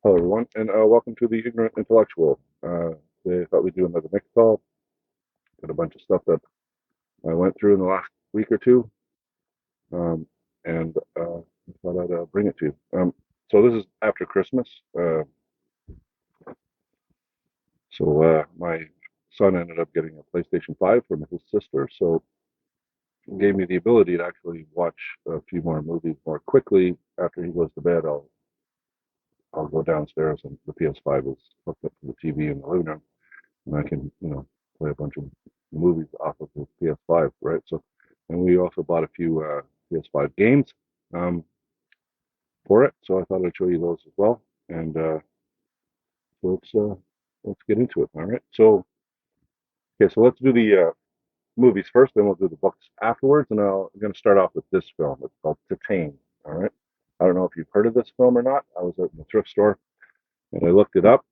Hello, everyone, and welcome to the Ignorant Intellectual. Today I thought we'd do another mix call. Got a bunch of stuff that I went through in the last week or two, and I thought I'd bring it to you. So this is after Christmas. My son ended up getting a PlayStation 5 from his sister, so it gave me the ability to actually watch a few more movies more quickly. After he goes to bed, I'll go downstairs, and the PS5 is hooked up to the TV in the living room, and I can, play a bunch of movies off of the PS5, right? So, and we also bought a few PS5 games for it, so I thought I'd show you those as well. And so let's get into it. All right. So, okay, so let's do the movies first, then we'll do the books afterwards. And I'm going to start off with this film. It's called Titane. All right. I don't know if you've heard of this film or not. I was at the thrift store and I looked it up.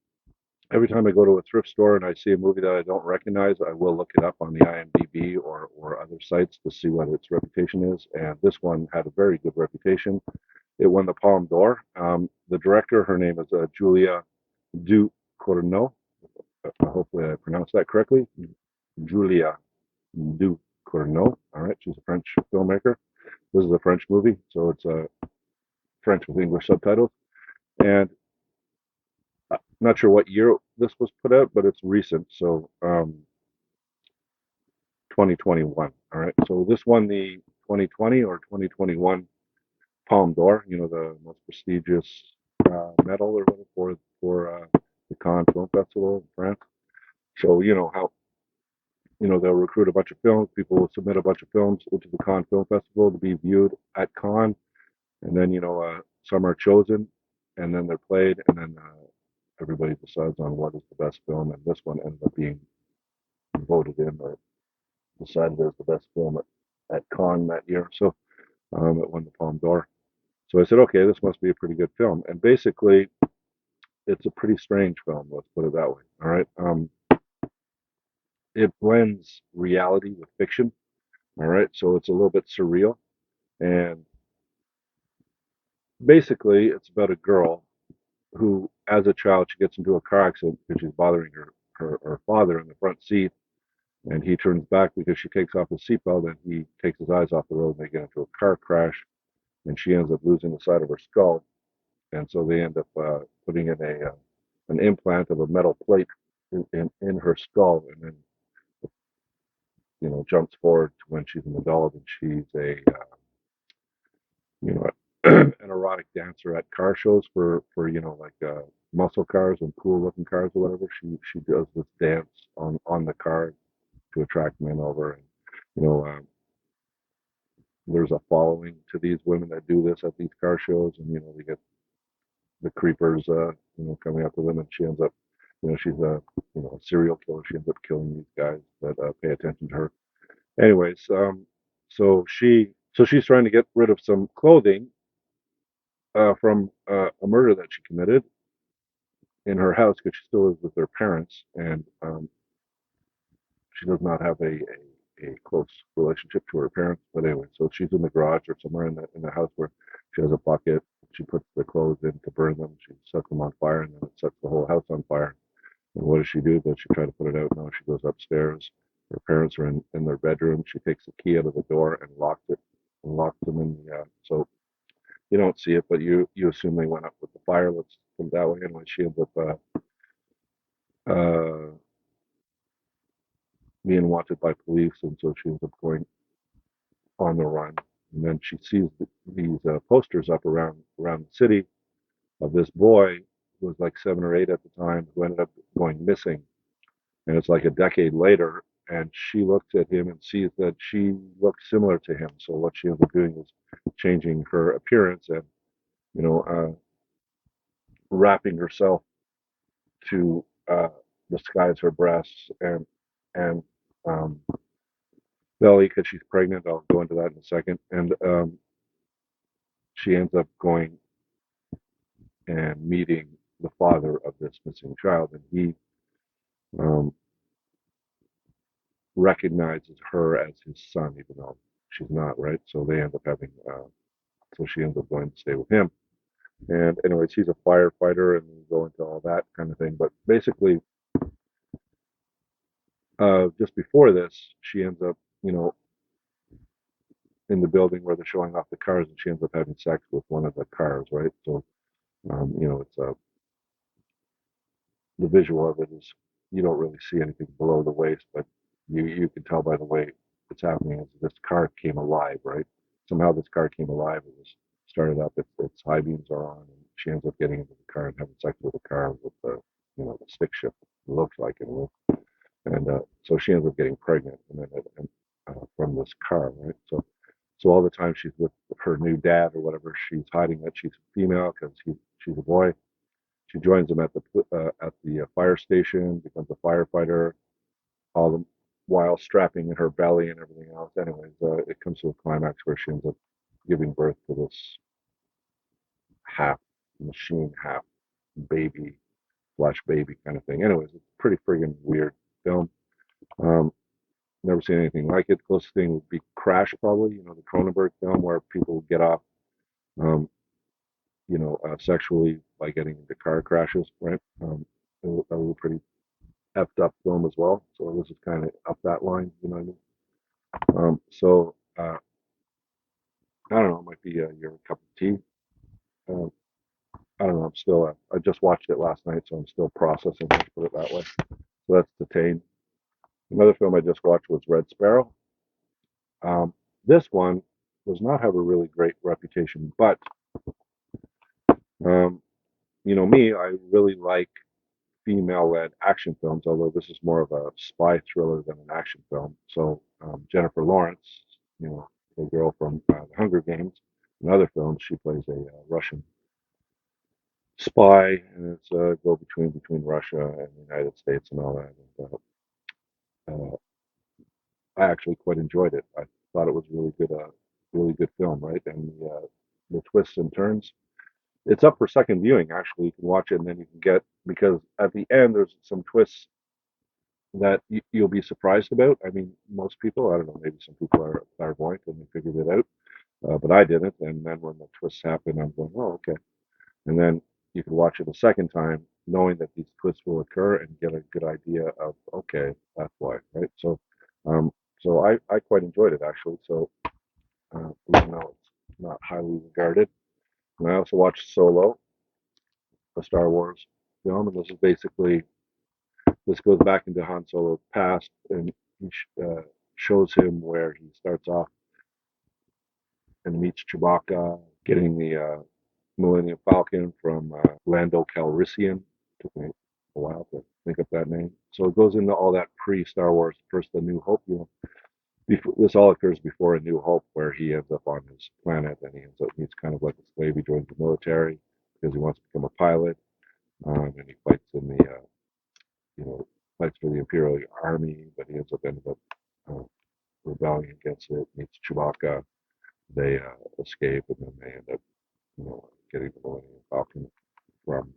Every time I go to a thrift store and I see a movie that I don't recognize, I will look it up on the IMDb or other sites to see what its reputation is. And this one had a very good reputation. It won the Palme d'Or. The director, her name is Julia Ducournau. Hopefully I pronounced that correctly. Julia Ducournau. All right, she's a French filmmaker. This is a French movie, so it's French with English subtitles. And I'm not sure what year this was put out, but it's recent. So 2021. All right. So this won the 2020 or 2021 Palme d'Or, the most prestigious medal or whatever for the Cannes Film Festival in France. So you know how they'll recruit a bunch of films. People will submit a bunch of films into the Cannes Film Festival to be viewed at Cannes, and then some are chosen, and then they're played, and then everybody decides on what is the best film, and this one ended up being voted in or decided as the best film at Cannes that year. So it won the Palme d'Or. So I said, okay, this must be a pretty good film. And basically, it's a pretty strange film. Let's put it that way. All right. It blends reality with fiction. All right. So it's a little bit surreal. And basically, it's about a girl who, as a child, she gets into a car accident because she's bothering her father in the front seat. And he turns back because she takes off his seatbelt and he takes his eyes off the road and they get into a car crash. And she ends up losing the side of her skull. And so they end up putting in an implant of a metal plate in her skull, and then jumps forward to when she's an adult and she's a you know an erotic dancer at car shows for like muscle cars and cool looking cars or whatever. She does this dance on the car to attract men over, and you know there's a following to these women that do this at these car shows, and they get the creepers, coming up with them, and she ends up, she's a serial killer. She ends up killing these guys that pay attention to her. Anyways, so she's trying to get rid of some clothing from a murder that she committed in her house because she still lives with her parents, and she does not have a close relationship to her parents. But anyway, so she's in the garage or somewhere in the house where she has a bucket. She puts the clothes in to burn them. She sets them on fire, and then it sets the whole house on fire. And what does she do? Does she try to put it out? No, she goes upstairs. Her parents are in their bedroom. She takes the key out of the door and locks it, and locks them in the. So you don't see it, but you assume they went up with the fire. Let's put it that way. Anyway, she ends up uh, being wanted by police, and so she ends up going on the run. And then she sees these posters up around the city of this boy who was like 7 or 8 at the time who ended up going missing. And it's like a decade later, and she looks at him and sees that she looks similar to him. So what she ends up doing is changing her appearance and you know uh, wrapping herself to disguise her breasts and um, belly because she's pregnant. I'll go into that in a second. And she ends up going and meeting the father of this missing child, and he um, recognizes her as his son, even though she's not, right? So they end up having, so she ends up going to stay with him. And anyways, he's a firefighter, and we go into all that kind of thing. But basically, just before this, she ends up, in the building where they're showing off the cars, and she ends up having sex with one of the cars, right? So, it's the visual of it is you don't really see anything below the waist, but you can tell by the way it's happening is this car came alive, right? Somehow this car came alive. It was started up. Its high beams are on, and she ends up getting into the car and having sex with the car with the stick shift. It looks like it, and so she ends up getting pregnant, and then from this car, right? So all the time she's with her new dad or whatever, she's hiding that she's female because she's a boy. She joins him at the fire station, becomes a firefighter, all the while strapping in her belly and everything else. Anyways, it comes to a climax where she ends up giving birth to this half machine, half baby, flesh baby kind of thing. Anyways, it's a pretty friggin' weird film. Um, Never seen anything like it. Closest thing would be Crash, probably. The Cronenberg film where people get off, um, sexually by getting into car crashes, right? That was a pretty effed up film as well. So this is kind of up that line, you know what I mean? I don't know, it might be your cup of tea. Um, I don't know. I'm still. I just watched it last night, so I'm still processing. Let's put it that way. So that's Titane. Another film I just watched was Red Sparrow. Um, this one does not have a really great reputation, but um, me, I really like female-led action films, although this is more of a spy thriller than an action film. So Jennifer Lawrence, the girl from The Hunger Games, in other films, she plays a Russian spy, and it's a go between Russia and the United States and all that. And I actually quite enjoyed it. I thought it was really good film, right? And the twists and turns. It's up for second viewing. Actually, you can watch it and then you can get because at the end there's some twists that you'll be surprised about. I mean, most people, I don't know, maybe some people are clairvoyant and they figured it out, but I didn't. And then when the twists happen, I'm going, oh, okay. And then you can watch it a second time, knowing that these twists will occur and get a good idea of, okay, that's why, right? Um, so I quite enjoyed it actually. So even though it's not highly regarded, and I also watched Solo, a Star Wars film, and this goes back into Han Solo's past, and he shows him where he starts off and meets Chewbacca, getting the Millennium Falcon from Lando Calrissian. Took me a while to think up that name. So it goes into all that pre-Star Wars, first the New Hope. Before, this all occurs before A New Hope, where he ends up on his planet and he ends up he's kind of like a slave. He joins the military because he wants to become a pilot, and he fights in the you know fights for the Imperial Army, but he ends up uh, rebelling against it. Meets Chewbacca. They escape, and then they end up getting the Millennium Falcon from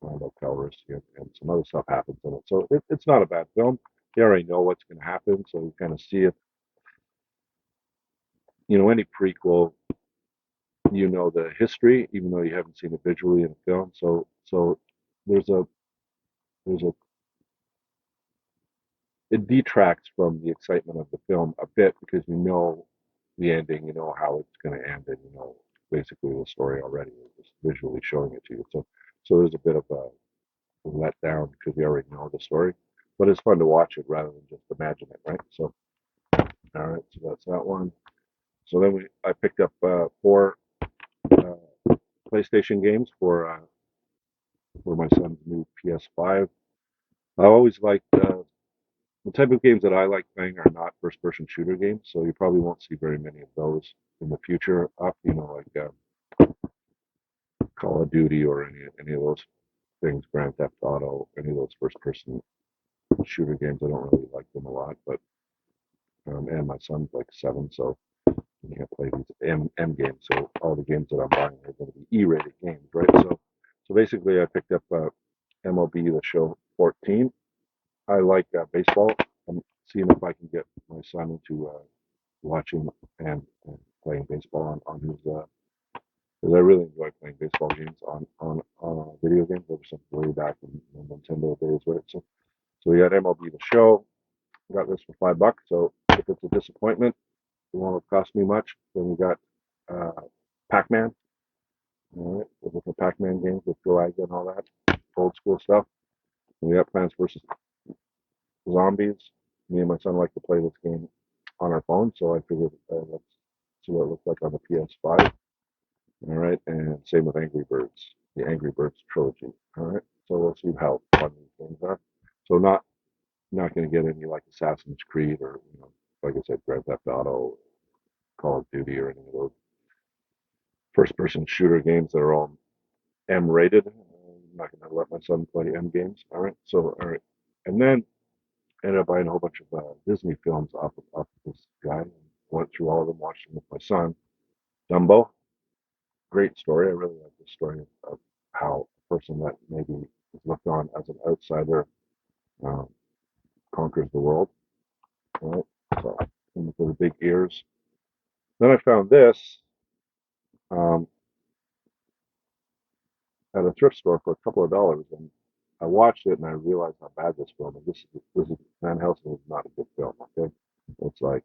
Lando Calrissian, and some other stuff happens in it. So it's not a bad film. You already know what's going to happen, so you kind of see it. Any prequel, the history, even though you haven't seen it visually in a film. So there's a there's a it detracts from the excitement of the film a bit because you know the ending, you know how it's going to end, and basically the story already. It's just visually showing it to you. So there's a bit of a let down because you already know the story. But it's fun to watch it rather than just imagine it, right? So, all right, so that's that one. So then I picked up four PlayStation games for my son's new PS5. I always liked the type of games that I like playing are not first-person shooter games, so you probably won't see very many of those in the future up. Like Call of Duty or any of those things, Grand Theft Auto, any of those first-person shooter games. I don't really like them a lot, but and my son's like 7, so you can't play these M games. So all the games that I'm buying are going to be E-rated games, right? So basically, I picked up MLB The Show 14. I like baseball. I'm seeing if I can get my son into watching and playing baseball on his because I really enjoy playing baseball games on video games. Ever since way back in Nintendo days, right? So we got MLB The Show. Got this for $5. So if it's a disappointment, it won't cost me much. Then we got uh, Pac-Man. All right, with the Pac-Man games with Galaga and all that old school stuff. And we got Plants vs. Zombies. Me and my son like to play this game on our phone, so I figured let's see what it looks like on the PS5. All right, and same with Angry Birds, the Angry Birds trilogy. All right, so we'll see how fun these games are. So not going to get any like Assassin's Creed or like I said, Grand Theft Auto, Call of Duty, or any of those first-person shooter games that are all M-rated. I'm not going to let my son play M games. All right, so all right, and then ended up buying a whole bunch of Disney films off of this guy. And went through all of them, watched them with my son. Dumbo, great story. I really like the story of how a person that maybe is looked on as an outsider um, conquers the world. Right? So, and with the big ears. Then I found this um, at a thrift store for a couple of dollars, and I watched it and I realized how bad this film is. This is Van Helsing is not a good film. Okay, it's like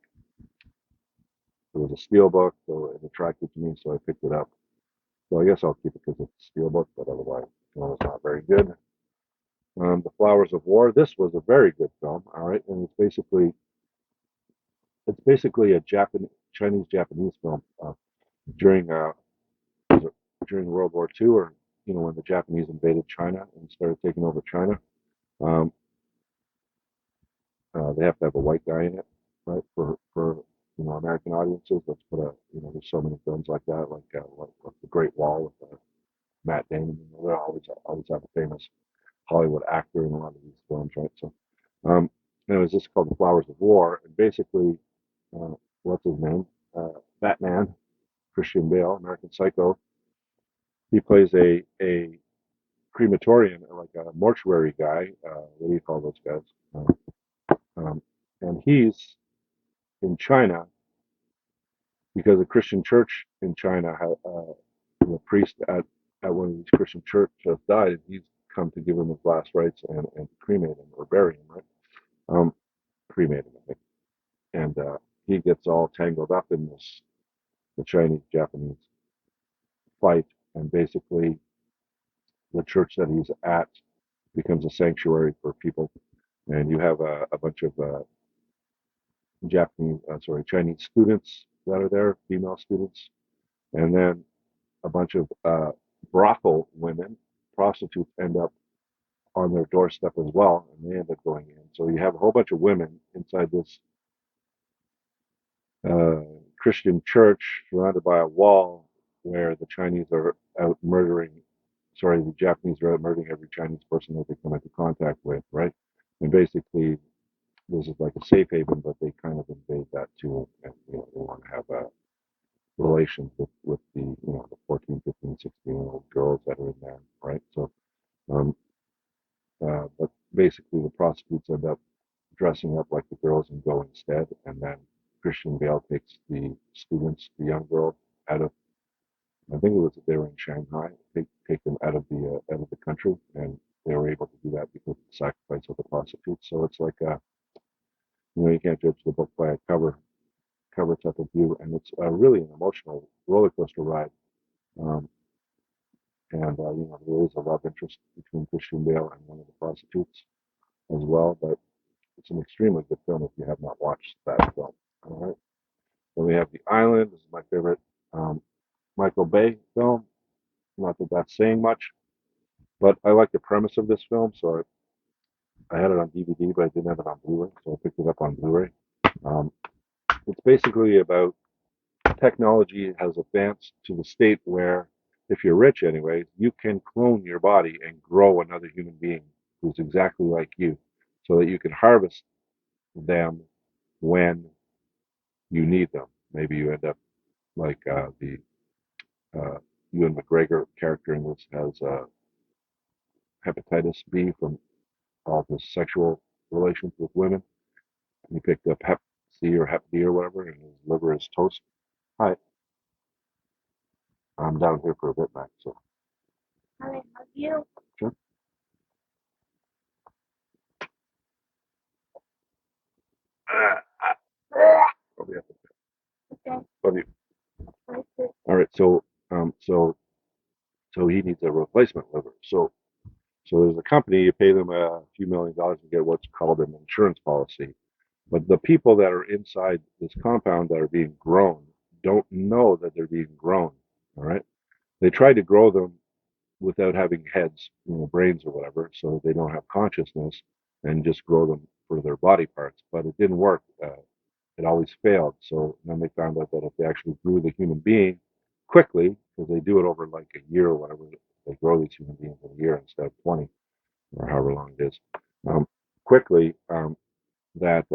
it was a steelbook, so it attracted to me, so I picked it up. So I guess I'll keep it because it's a steelbook, but otherwise, it's not very good. The Flowers of War. This was a very good film. All right, and it's basically a Chinese Japanese film during during World War II, or when the Japanese invaded China and started taking over China. Um, they have to have a white guy in it, right? For American audiences. Let's put there's so many films like that, like The Great Wall with Matt Damon. They always have a famous Hollywood actor in a lot of these films, right? So, um, anyways, this is called The Flowers of War, and basically, what's his name? Batman, Christian Bale, American Psycho. He plays a crematorian, like a mortuary guy. What do you call those guys? Um, and he's in China because a Christian church in China had the priest at one of these Christian churches died, and he's come to give him his last rites and cremate him or bury him, right? Um, cremate him, I think. And he gets all tangled up in this the Chinese Japanese fight, and basically the church that he's at becomes a sanctuary for people, and you have a bunch of Chinese students that are there, female students, and then a bunch of brothel women, prostitutes, end up on their doorstep as well, and they end up going in. So you have a whole bunch of women inside this uh, Christian church surrounded by a wall where the Chinese are out murdering, the Japanese are out murdering every Chinese person that they come into contact with, right? And basically, this is like a safe haven, but they kind of invade that too, and they want to have relations with the 14, 15, 16-year-old girls that are in there, right? So, um, but basically, the prostitutes end up dressing up like the girls and go instead, and then Christian Bale takes the students, the young girl, out of. I think it was they were in Shanghai. Take them out of the country, and they were able to do that because of the sacrifice of the prostitutes. So it's like you can't judge the book by a cover type of view, and it's really an emotional roller coaster ride. Um, and there is a love interest between Christian Bale and one of the prostitutes as well, but it's an extremely good film if you have not watched that film. All right. Then we have The Island. This is my favorite Michael Bay film. Not that that's saying much, but I like the premise of this film, so I had it on DVD, but I didn't have it on Blu-ray, so I picked it up on Blu-ray. Um, it's basically about technology has advanced to the state where, if you're rich anyway, you can clone your body and grow another human being who's exactly like you, so that you can harvest them when you need them. Maybe you end up like the Ewan McGregor character in this has hepatitis B from all his sexual relations with women. He picked up Hep C or Hep D or whatever, and his liver is toast. Hi. I'm down here for a bit, Max. So. Can I hug you? Sure. Probably have to. Okay. Love you. All right. So he needs a replacement liver. So there's a company. You pay them a few $1 million to get what's called an insurance policy. But the people that are inside this compound that are being grown don't know that they're being grown. All right. They try to grow them without having heads, brains or whatever, so they don't have consciousness, and just grow them for their body parts. But it didn't work. It always failed. So then they found out that if they actually grew the human being quickly, because they do it over like a year or whatever, they grow these human beings in a year instead of 20 or however long it is, quickly, that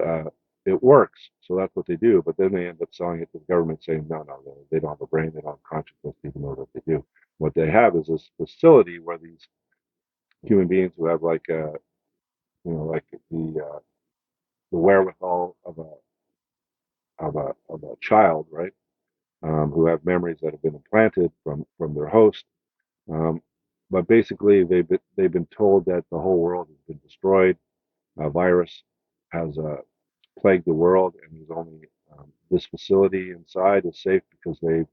it works. So that's what they do. But then they end up selling it to the government, saying, no, no, they don't have a brain, they don't have consciousness, even though that they do. What they have is this facility where these human beings who have like like the wherewithal of a child, right? Who have memories that have been implanted from their host. Um, but basically, they've been told that the whole world has been destroyed. A virus has plagued the world, and there's only this facility inside is safe because they've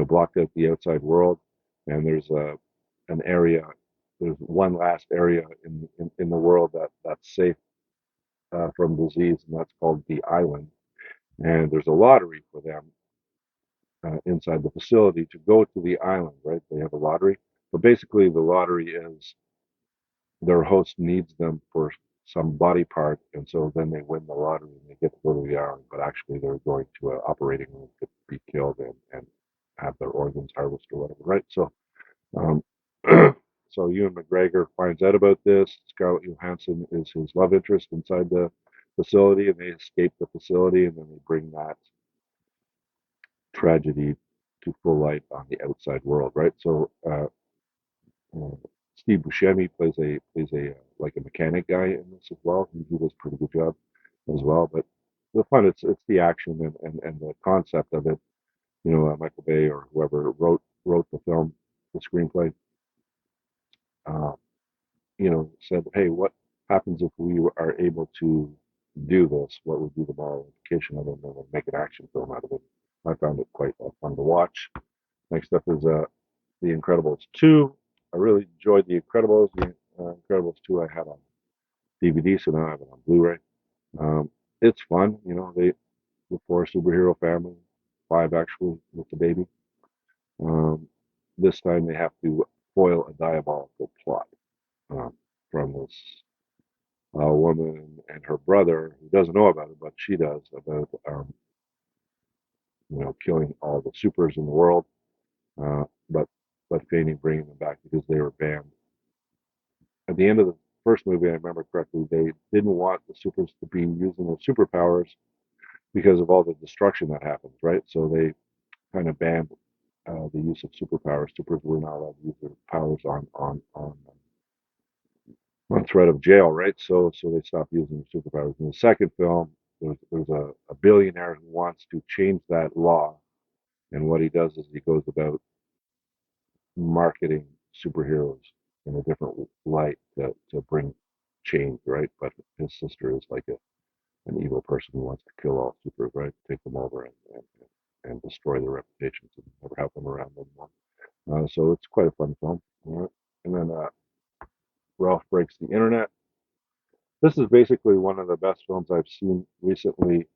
blocked out the outside world. And there's an area. There's one last area in the world that's safe from disease, and that's called the island. And there's a lottery for them inside the facility to go to the island, right? They have a lottery. But basically, the lottery is their host needs them for some body part, and so then they win the lottery and they get to go to the island. But actually, they're going to an operating room to be killed and have their organs harvested or whatever, right? So, um, so Ewan McGregor finds out about this. Scarlett Johansson is his love interest inside the facility, and they escape the facility, and then they bring that tragedy to full light on the outside world, right? So uh, Steve Buscemi plays a like a mechanic guy in this as well. He does a pretty good job as well. But the fun, it's the action and the concept of it. Michael Bay or whoever wrote the film, the screenplay. Uh, said, hey, what happens if we are able to do this? What would be the moral implication of it? And then make an action film out of it. I found it quite fun to watch. Next up is The Incredibles 2. I really enjoyed The Incredibles. The Incredibles 2 I had on DVD, so now I have it on Blu-ray. It's fun, the four superhero family, five actually with the baby. Um, this time they have to foil a diabolical plot um, from this woman and her brother who doesn't know about it, but she does, about killing all the supers in the world, uh, but feigning bringing them back because they were banned. At the end of the first movie, I remember correctly, they didn't want the supers to be using their superpowers because of all the destruction that happens, right? So they kind of banned the use of superpowers. Supers were not allowed to use their powers on threat of jail, right? So they stopped using their superpowers. In the second film, there's a billionaire who wants to change that law, and what he does is he goes about marketing superheroes in a different light to bring change, right? But his sister is like an evil person who wants to kill all supers, right? Take them over and destroy their reputations and never have them around anymore. So it's quite a fun film. All right. And then Ralph Breaks the Internet. This is basically one of the best films I've seen recently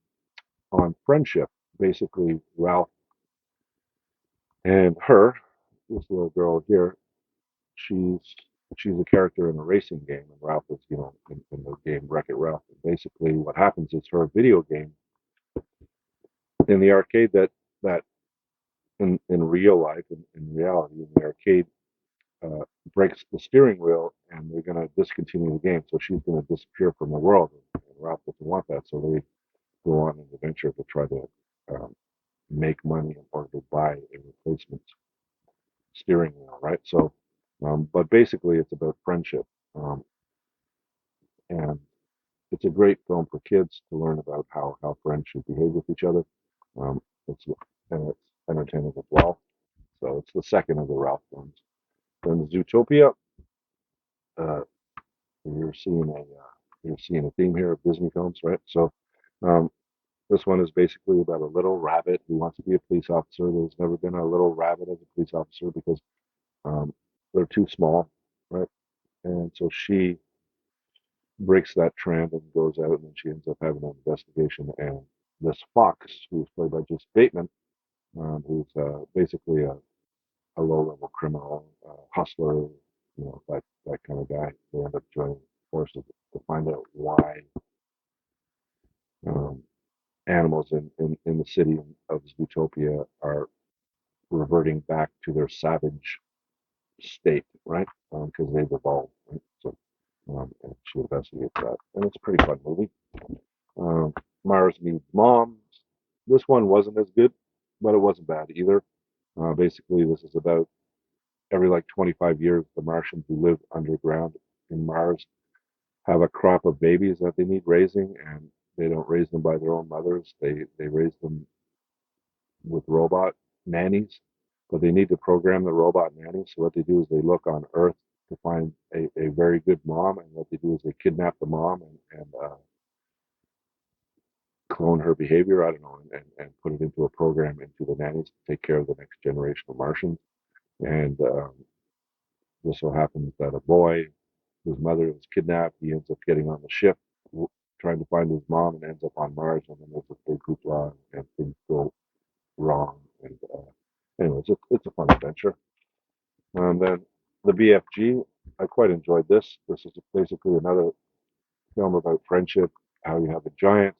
on friendship. Basically, Ralph and her, this little girl here, she's she's a character in a racing game, and Ralph is, in the game Wreck-It Ralph. And basically, what happens is her video game in the arcade that in real life, in reality, in the arcade, uh, breaks the steering wheel, and they're going to discontinue the game. So she's going to disappear from the world, and Ralph doesn't want that. So they go on an adventure to try to um, make money in order to buy a replacement steering wheel, right? So, but basically, it's about friendship, and it's a great film for kids to learn about how friends should behave with each other. Um, it's and it's entertaining as well. So So it's the second of the Ralph films. Then Zootopia, uh, you're seeing a theme here of Disney films, right? So um, this one is basically about a little rabbit who wants to be a police officer. There's never been a little rabbit as a police officer because um, they're too small, right? And so she breaks that trend and goes out, and then she ends up having an investigation. And this fox, who's played by just Bateman, who's basically a low-level criminal, hustler, that kind of guy. They end up joining forces to find out why um, animals in the city of Zootopia are reverting back to their savage state, right? Because they've evolved, right? So, and she investigates that, and it's a pretty fun movie. Um, Mars Needs Moms. This one wasn't as good, but it wasn't bad either. Basically, this is about every like 25 years, the Martians who live underground in Mars have a crop of babies that they need raising, and they don't raise them by their own mothers. They raise them with robot nannies, but they need to program the robot nannies. So what they do is they look on Earth to find a very good mom, and what they do is they kidnap the mom and clone her behavior. I don't know, and put it into a program into the nannies to take care of the next generation of Martians. And just so happens that a boy whose mother was kidnapped, he ends up getting on the ship trying to find his mom and ends up on Mars, and then there's a big hoopla and things go wrong. And anyways, it's a fun adventure. Then the BFG, I quite enjoyed this. This is basically another film about friendship, how you have a giant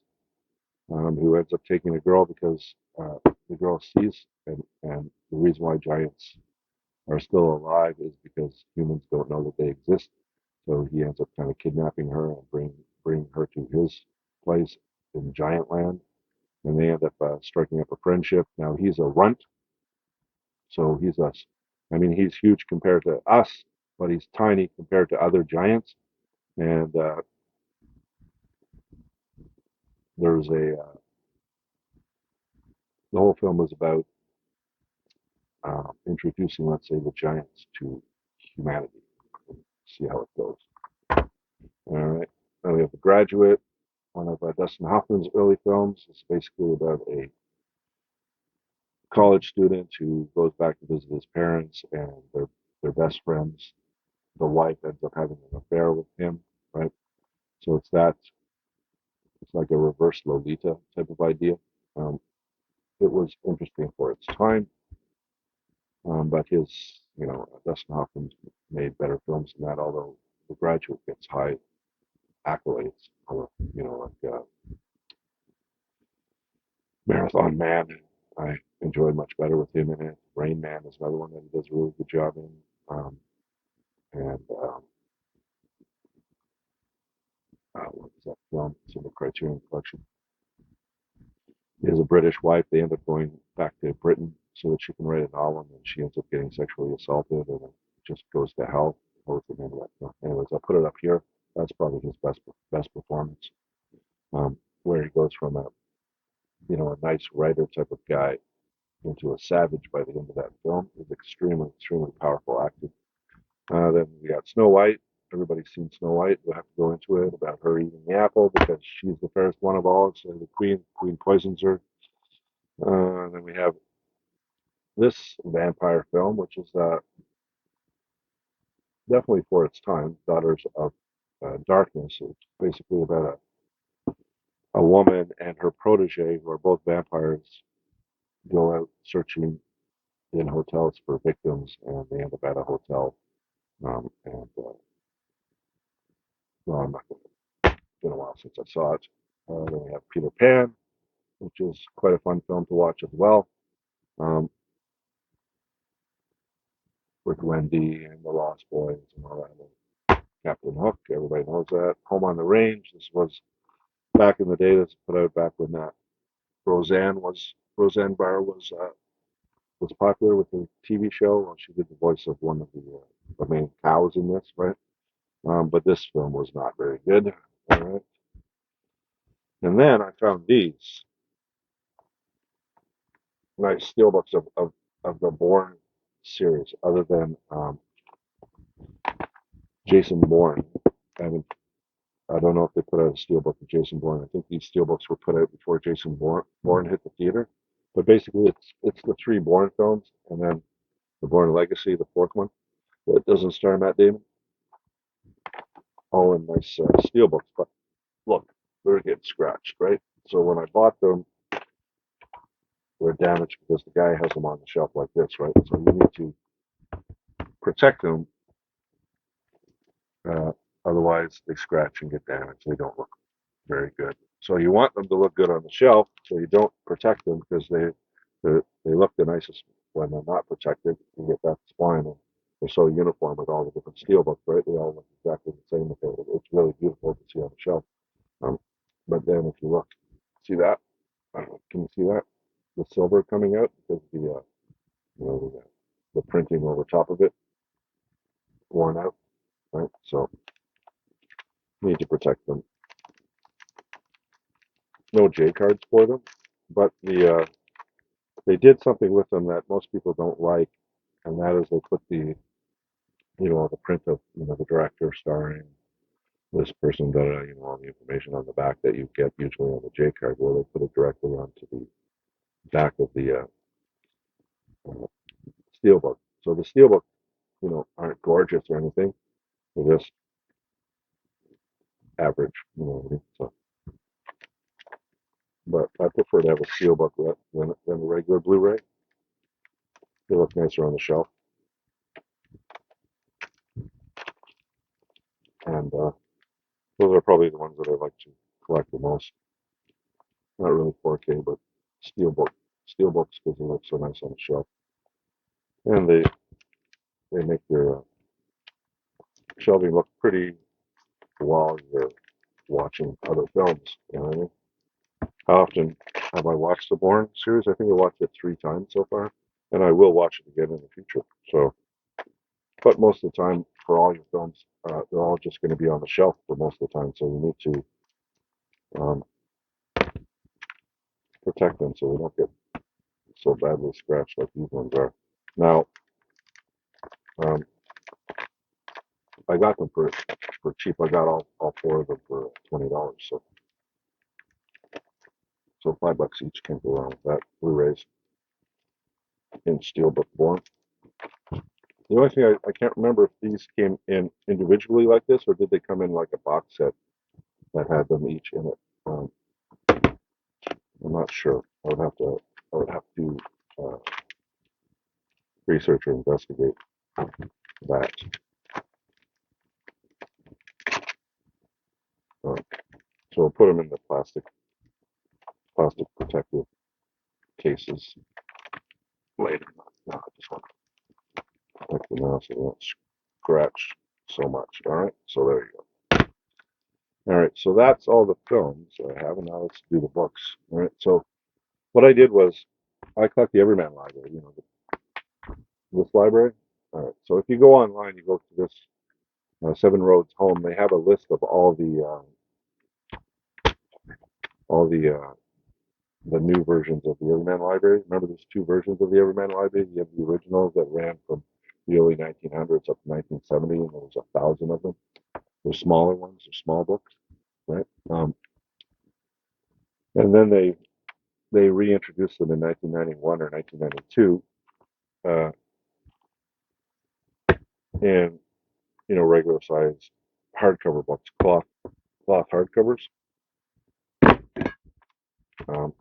who ends up taking a girl because the girl sees, and the reason why giants are still alive is because humans don't know that they exist. So he ends up kind of kidnapping her and bring her to his place in Giant Land, and they end up striking up a friendship. Now he's a runt, so he's us. I mean, he's huge compared to us, but he's tiny compared to other giants. And there's the whole film is about introducing, let's say, the giants to humanity. See how it goes. All right. Then we have The Graduate, one of Dustin Hoffman's early films. It's basically about a college student who goes back to visit his parents, and they're best friends. The wife ends up having an affair with him, right? So it's like a reverse Lolita type of idea. Um, it was interesting for its time, but Dustin Hoffman's made better films than that. Although The Graduate gets high accolades, like Marathon Man. I enjoyed much better with him in it. Rain Man is another one that he does a really good job in. And what was that film? It's in the Criterion Collection. He has a British wife. They end up going back to Britain so that she can write a novel, and then she ends up getting sexually assaulted, and it just goes to hell. What was the name of that film? Anyways, I'll put it up here. That's probably his best performance, where he goes from a nice writer type of guy into a savage by the end of that film. Is extremely, extremely powerful acting. Then we got Snow White. Everybody's seen Snow White. We'll have to go into it about her eating the apple because she's the fairest one of all. So the queen poisons her. Then we have this vampire film, which is definitely for its time, Daughters of Darkness. It's basically about a woman and her protege, who are both vampires, go out searching in hotels for victims, and they end up at a hotel. And well, I'm not going to. It's been a while since I saw it. Then we have Peter Pan, which is quite a fun film to watch as well, um, with Wendy and the Lost Boys and all that. And Captain Hook, everybody knows that. Home on the Range. This was back in the day. This was put out back when Roseanne Barr was popular with the TV show. Well, she did the voice of one of the main cows in this, right? But this film was not very good. All right. And then I found these nice steelbooks of the Bourne series other than Jason Bourne. I don't know if they put out a steelbook of Jason Bourne. I think these steelbooks were put out before Jason Bourne hit the theater. But basically, it's the three Bourne films, and then the Bourne Legacy, the fourth one that doesn't star Matt Damon, all in nice steelbooks. But look, they're getting scratched, right? So when I bought them, they're damaged because the guy has them on the shelf like this, right? So you need to protect them, uh, otherwise they scratch and get damaged. They don't look very good. So you want them to look good on the shelf, so you don't protect them because they look the nicest when they're not protected. You get that spine, and they're so uniform with all the different steelbooks, right? They all look exactly the same. It's really beautiful to see on the shelf. Um, but then if you look, see that? Can you see that? The silver coming out because the printing over top of it worn out, right? So you need to protect them. No J cards for them, but they did something with them that most people don't like, and that is they put the print of the director starring this person, that all the information on the back that you get usually on the J card. Well, they put it directly onto the back of the steelbook. So the steelbook, aren't gorgeous or anything. They're just average, you know what I mean? So, but I prefer to have a steelbook than a regular Blu-ray. They look nicer on the shelf, and those are probably the ones that I like to collect the most. Not really 4K, but steelbooks because they look so nice on the shelf, and they make your shelving look pretty while you're watching other films. You know what I mean? How often have I watched the Bourne series? I think I watched it 3 times so far, and I will watch it again in the future. So, but most of the time, for all your films, they're all just going to be on the shelf for most of the time. So you need to protect them so they don't get so badly scratched like these ones are. Now, um, I got them for cheap. I got all four of them for $20. So $5 each, can't go wrong with that. Blu-rays in steelbook form. The only thing I can't remember if these came in individually like this, or did they come in like a box set that had them each in it. I'm not sure. I would have to research or investigate that. Uh, so we'll put them in the plastic protective cases later. No, I just want to protect them now so they don't scratch so much. All right, so there you go. All right, so that's all the films I have, and now let's do the books. All right, so what I did was I collect the Everyman Library, this library. All right, so if you go online, you go to this Seven Roads Home. They have a list of all the new versions of the Everyman Library. Remember, there's 2 versions of the Everyman Library. You have the originals that ran from the early 1900s up to 1970, and there was 1,000 of them. There's smaller ones, they're small books, right? And then they reintroduced them in 1991 or 1992 in regular size hardcover books, cloth hardcovers. So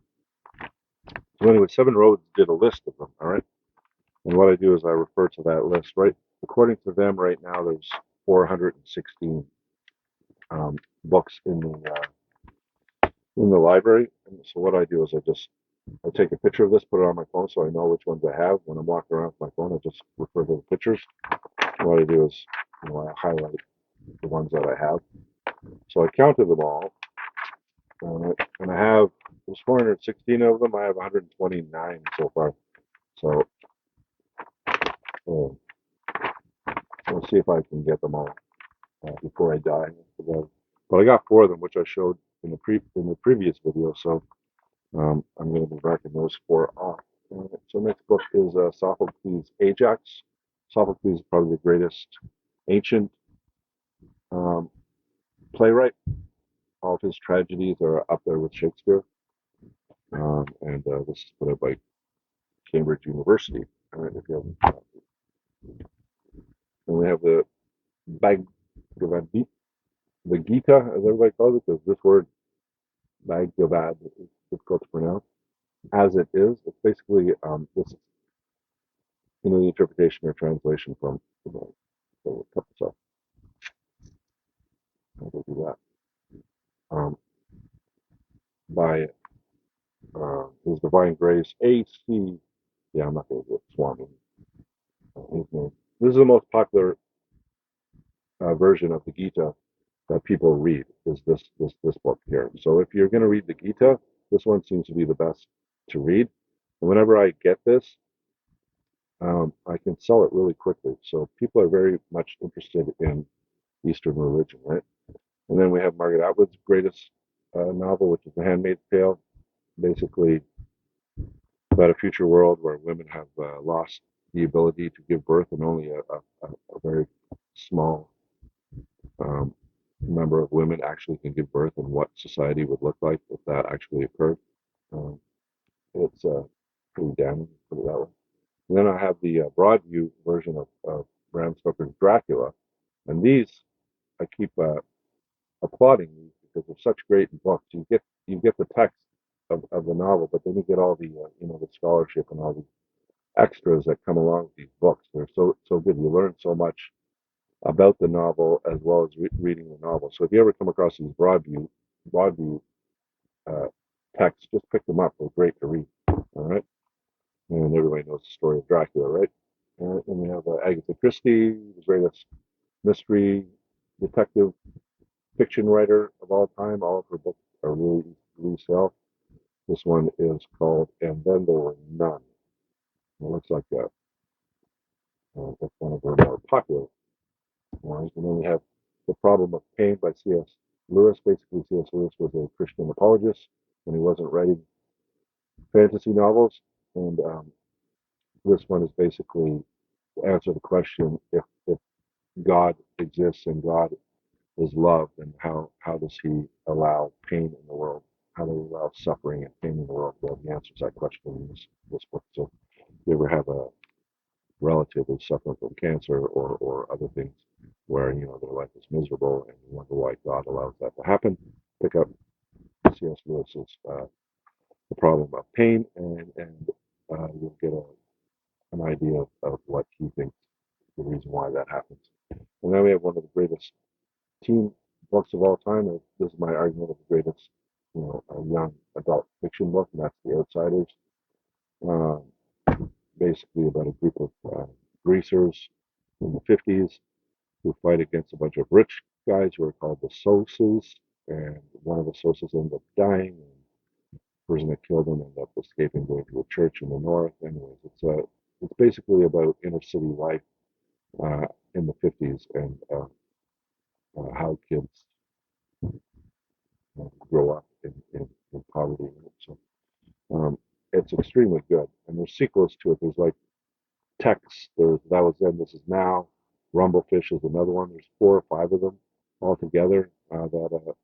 anyway, Seven Roads did a list of them, all right? And what I do is I refer to that list, right? According to them, right now there's 416 books in the library. And so what I do is I take a picture of this, put it on my phone, so I know which ones I have. When I'm walking around with my phone, I just refer to the pictures. And what I do is, I highlight the ones that I have. So I counted them all, and I have there's 416 of them. I have 129 so far. So um, we'll see if I can get them all before I die. But I got 4 of them, which I showed in the previous video. So I'm going to be backing those 4 off. So next book is Sophocles' Ajax. Sophocles is probably the greatest ancient um, playwright. All of his tragedies are up there with Shakespeare, and this is put out by Cambridge University. All right, if you have, and we have the Bhagavad Gita, the Gita, as everybody calls it, because this word Bhagavad is difficult to pronounce. As it is, it's basically this, the interpretation or translation from a couple stuff. I'll do that. By His Divine Grace, A.C. Yeah, I'm not going to do it. Swami. His name. This is the most popular version of the Gita that people read. Is this book here? So if you're going to read the Gita, this one seems to be the best to read. And whenever I get this, I can sell it really quickly. So people are very much interested in Eastern religion, right? And then we have Margaret Atwood's greatest novel, which is The Handmaid's Tale, basically about a future world where women have lost the ability to give birth, and only a very small um, number of women actually can give birth, and what society would look like if that actually occurred. Um, it's pretty damning, put it that way. And then I have the Broadview version of Bram Stoker's Dracula, and these I keep applauding these because they're such great books. You get the text of the novel, but then you get all the the scholarship and all the extras that come along with these books. They're so good. You learn so much about the novel as well as reading the novel. So if you ever come across these Broadview uh, texts, just pick them up. They're great to read. All right, and everybody knows the story of Dracula, right? And we have Agatha Christie, the greatest mystery detective fiction writer of all time. All of her books are really easy to resell. This one is called "And Then There Were None." It looks like that's one of her more popular ones. And then we have The Problem of Pain by C.S. Lewis. Basically, C.S. Lewis was a Christian apologist when he wasn't writing fantasy novels. And this one is basically to answer the question, if God exists and God is love, then how does he allow pain in the world? How do he allow suffering and pain in the world? Well, he answers that question in this book. So if you ever have a relative who's suffering from cancer or other things where their life is miserable and you wonder why God allows that to happen, pick up C.S. Lewis's The Problem of Pain, and you'll get an idea of what he thinks the reason why that happens. And then we have one of the greatest teen books of all time. This is my argument of the greatest, young adult fiction book, and that's The Outsiders. Um, Basically about a group of greasers in the 50s who fight against a bunch of rich guys who are called the Soses, and one of the Soses ends up dying, and the person that killed him ended up escaping, going to a church in the north. Anyways, it's basically about inner city life in the 50s and how kids grow up in poverty. So it's extremely good, and there's sequels to it. There's like Text. There's That Was Then, This Is Now. Rumblefish is another one. There's 4 or 5 of them all together that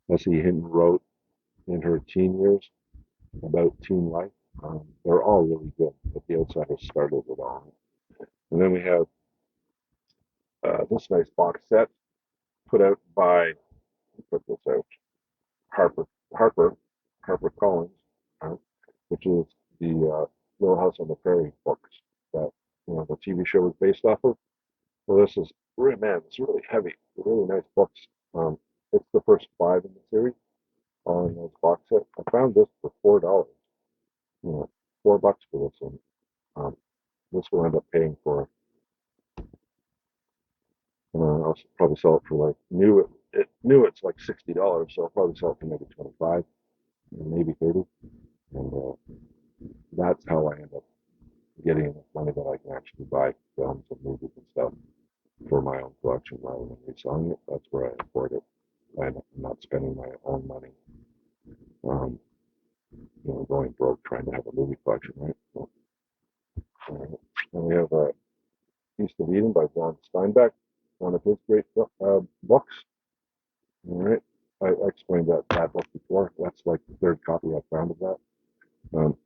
Leslie Hinton wrote in her teen years about teen life. They're all really good, but The Outsiders started it all. And then we have this nice box set put out by, put this out, Harper Harper Harper Collins, uh, which is the Little House on the Prairie books that the TV show was based off of. Well, this is really, man, it's really heavy, really nice books. It's the first 5 in the series, all in this box set. I found this for $4. You know, $4 for this, and um, this will end up paying for. I'll probably sell it for like new. It's like $60, so I'll probably sell it for maybe 25, maybe 30, and that's how I end up getting enough money that I can actually buy films and movies and stuff for my own collection rather than reselling it. That's where I afford it. I'm not spending my own money. Um, going broke trying to have a movie collection, right? So, and we have East of Eden by John Steinbeck, one of his great books. All right. I explained that book before. That's like the third copy I found of that. Um,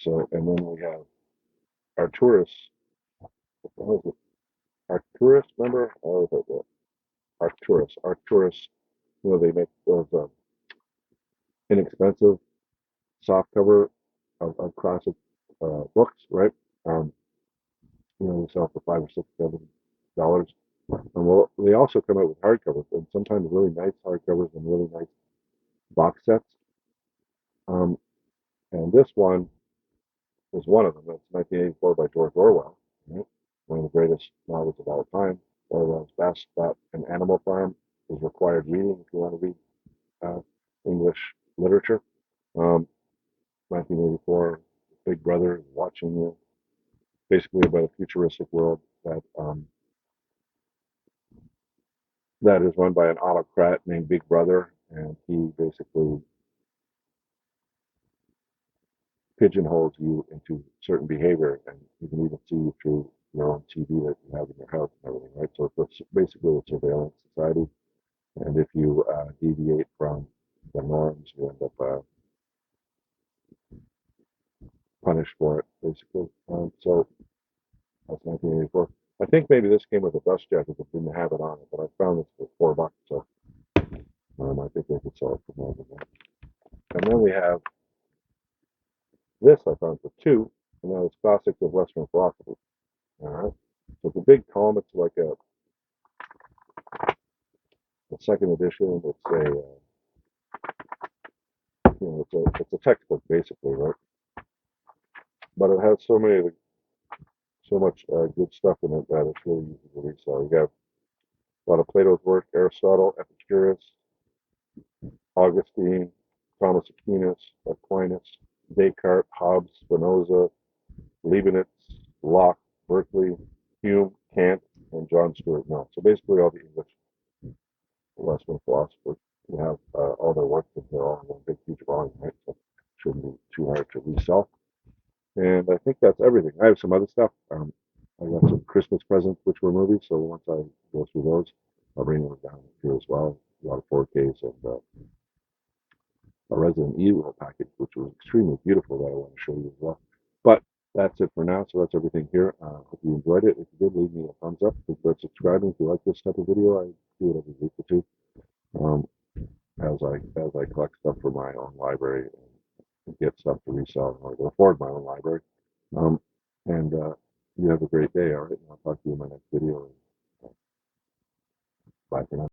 and then we have Arcturus. What was it? Arcturus, remember? Oh, Arcturus. Arcturus, they make those inexpensive softcover of classic books, right? Um, they sell for $5 or $6, $7. And well, they also come out with hardcovers, and sometimes really nice hardcovers and really nice box sets. Um, and this one is one of them. It's 1984 by George Orwell, right? One of the greatest novels of all time. Orwell's best. That An Animal Farm is required reading if you want to read English literature. 1984, Big Brother is watching you. Basically about a futuristic world that is run by an autocrat named Big Brother, and he basically pigeonholes you into certain behavior, and you can even see through your own TV that you have in your house and everything, right? So it's basically a surveillance society, and if you deviate from the norms, you end up punished for it, basically. So that's 1984. I think maybe this came with a dust jacket that didn't have it on it, but I found this for $4, so I think they could sell it for more than that. And then we have this I found for $2, and that is Classics of Western Philosophy. All right. So it's a big tome. It's like a second edition. It's it's a textbook basically, right? But it has so much good stuff in it that it's really easy to read. So you have a lot of Plato's work, Aristotle, Epicurus, Augustine, Thomas Aquinas, Aquinas, Descartes, Hobbes, Spinoza, Leibniz, Locke, Berkeley, Hume, Kant, and John Stuart Mill. So basically all the English Western philosophers. You have all their works in here all in one big huge volume, right? So it shouldn't be too hard to resell. And I think that's everything. I have some other stuff. I got some Christmas presents which were movies, so once I go through those, I'll bring them down here as well. A lot of 4Ks and a Resident Evil package, which was extremely beautiful that I want to show you as well. But that's it for now. So that's everything here. Hope you enjoyed it. If you did, leave me a thumbs up. Consider subscribing if you like this type of video. I do it every week or two. Um, as I collect stuff for my own library and get stuff to resell in order to afford my own library. Um, and you have a great day, all right? And I'll talk to you in my next video. Bye for now.